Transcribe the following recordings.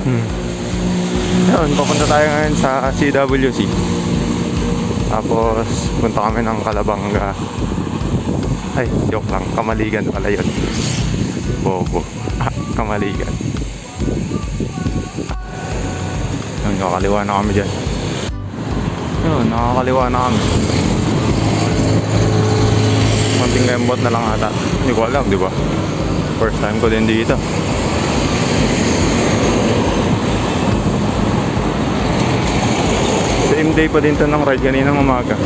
Yun, papunta tayo ngayon sa CWC. Tapos punta kami ng Calabanga. Ay, joke lang, Kamaligan pala yun. Bobo. Kamaligan. Yun, nakakaliwa na kami dyan. Yun, nakakaliwa na kami. Konting kembot na lang ata. Hindi ko alam, di ba? First time ko din dito. Same day pa din to ng ride kaninang umaga.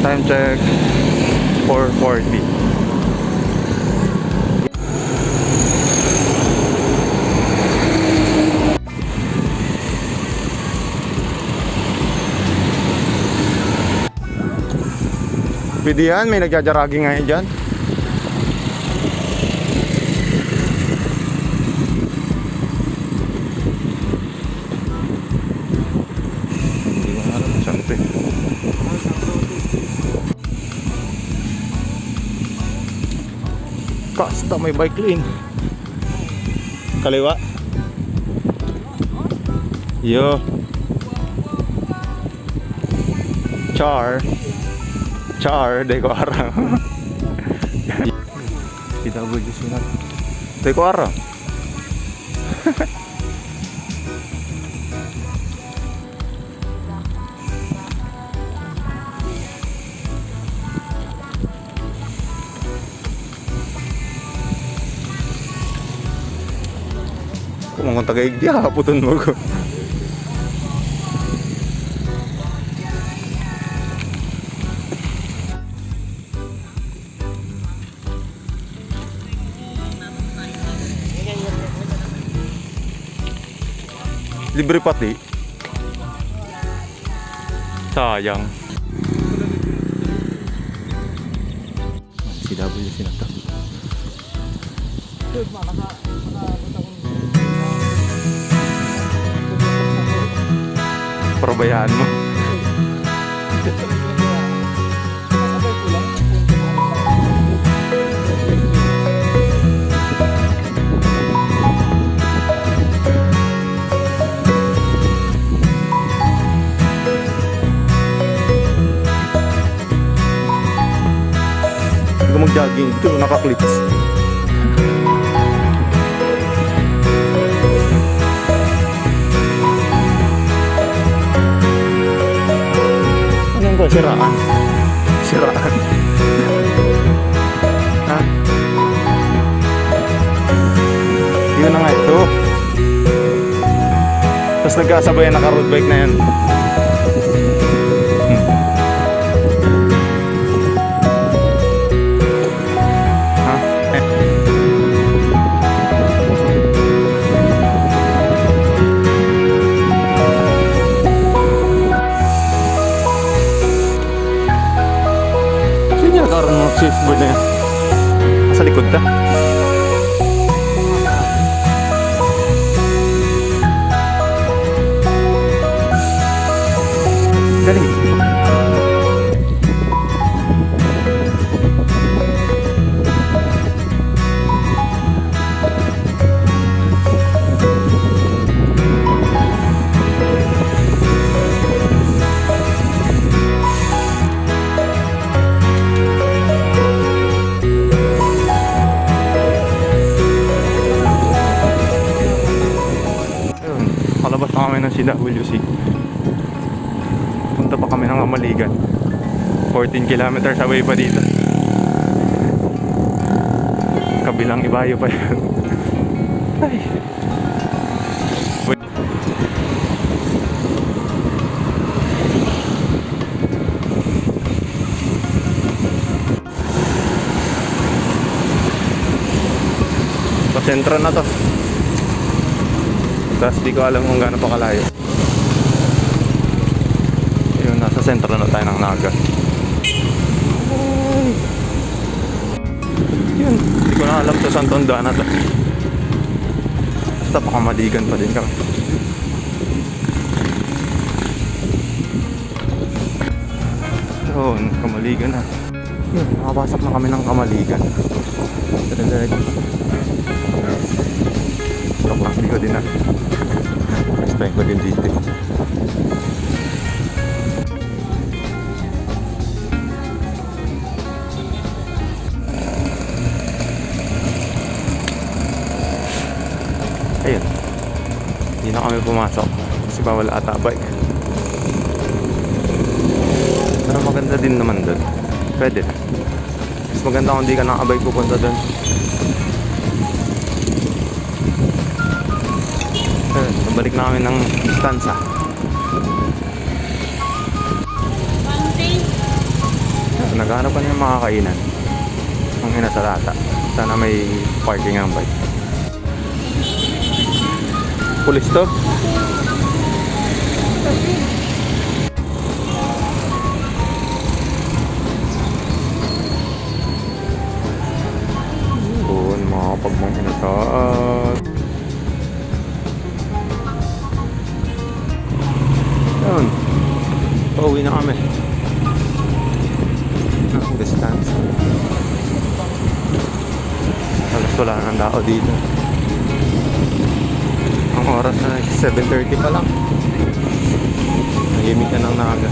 Time check 4:40. Pwede yan, may nagjajaraging ngayon dyan. Hindi ko alam saan ito eh. Kasta may bike lane. Kaliwa. Yo. Char, de ko araw. PWC na. De ko araw. Kung mga taga-igdi, haputon mo ko. Libre pati. Sayang. CWC na to. Probayaan mo. Mag-jogging ito, naka-clips. Anong ba? Siraan? Siraan. Ha? Yun na nga ito. Tapos nagkasabay naka-road bike na yan. Safeboard na yan. Sa likod ka. Galing. Ng CWC. Punta pa kami ng Kamaligan. 14 kilometers away pa dito. Kabilang Ibayo pa yan. Ay. Pasentro na to. Tapos di ko alam kung gaano pa kalayo. Ayun, nasa sentro na tayo ng Naga. Yun, di ko na alam to saan tondaan na to. Basta pa Kamaligan pa din kami. Yun, Kamaligan na. Yun, nakapasok na kami ng Kamaligan. Diretso. Hindi ko din na. First time ko din dito. Ayun. Hindi na kami pumasok. Kasi bawal ata bike. Pero maganda din naman doon. Pwede. Mas maganda kung di ka nakabike pupunta doon. Nabalik na kami ng stanza. Naghanap pa niya yung makakainan. Ang hinasalata. Sana may parking ang bike. Pulis to? Doon, makakapagmang hinasaat. Yun. Pauwi na kami. Ang distance. Halos wala nang tao dito. Ang oras na 7:30 pa lang. Nahimik na ng naga.